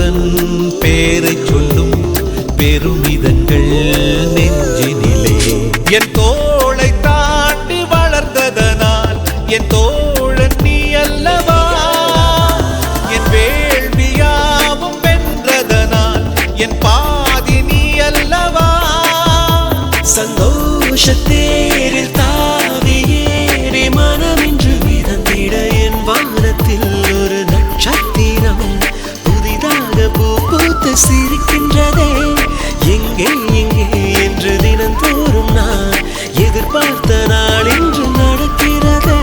உந்தன் பேரை சொல்லும் பெருமிதங்கள் நெஞ்சினிலே என் தோளை தாண்டி வளர்ந்ததனால் என் தோழன் நீ அல்லவா என் வேள்வியாவும் வென்றதனால் என் பாதி நீ அல்லவா சந்தோஷத்தேரில் தாவி ஏறி மனமின்று மிதந்திட என் வானத்தில் ஒரு நட்சத்திரம் புதிதாக பூ பூத்து சிரிக்கின்றதே எங்கே எங்கே என்று தினந்தோறும் நான் எதிர்பார்த்த நாள் இன்று நடக்கிறதே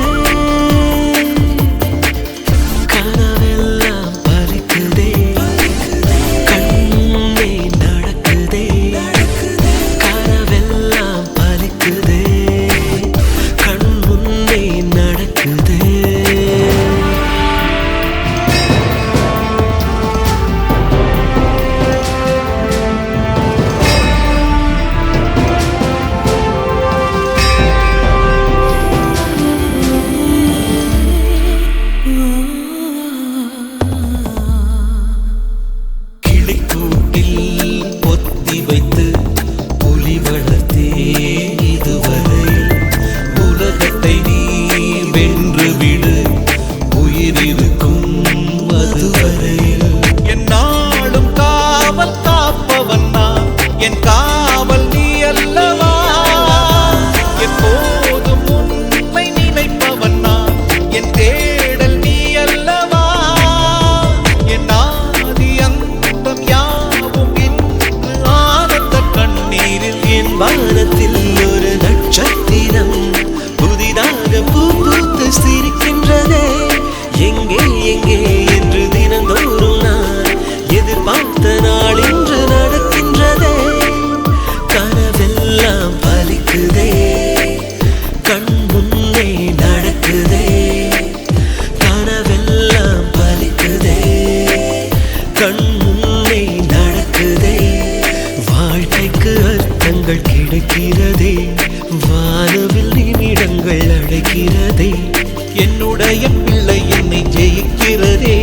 கனவெல்லாம் பலிக்குதே கண்ணே நடக்குதே கனவெல்லாம் பலிக்குதே கண் முன்னே நடக்குதே வைத்து புலி வளர்த்தே இதுவரை உலகத்தை நீ வென்று விடு உயிரிருக்கும் அதுவரையில் என் நாளும் காவல் காப்பவன் நான் என் காவல் நீ அல்லவா எப்போதும் உண்மை நினைப்பவன் நான் என் தேடல் நீ அல்லவா என் ஆதி அந்தம் யாவும் என் வானத்தில் ஒரு நட்சத்திரம் புதிதாக பூ பூத்து சிரிக்கின்றதே எங்கே எங்கே என்று தினந்தோறும் நான் எதிர்பார்த்த நாள் இன்று நடக்கின்றதே கனவெல்லாம் பலிக்குதே கண் முன்னே நடக்குதே கனவெல்லாம் பலிக்குதே கண் முன்னே நடக்குதே வாழ்க்கைக்கு அர்த்தங்கள் கிடைக்கிறதே வானவில் நிமிடங்கள் அழைக்கிறதே என்னுடைய பிள்ளை என்னை ஜெயிக்கிறதே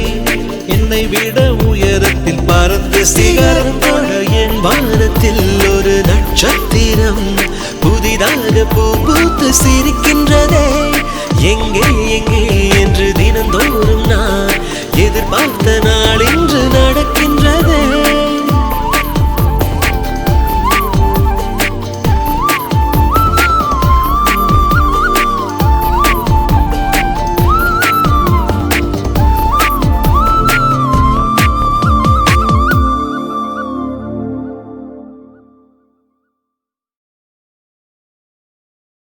என்னை விட உயரத்தில் பறந்து சிகரம் தொட என் வானத்தில் ஒரு நட்சத்திரம் புதிதாக பூ பூத்து சிரிக்கின்றதே எங்கே எங்கே என்று தினந்தோறும் நான் எதிர்பார்த்த நாள் இன்று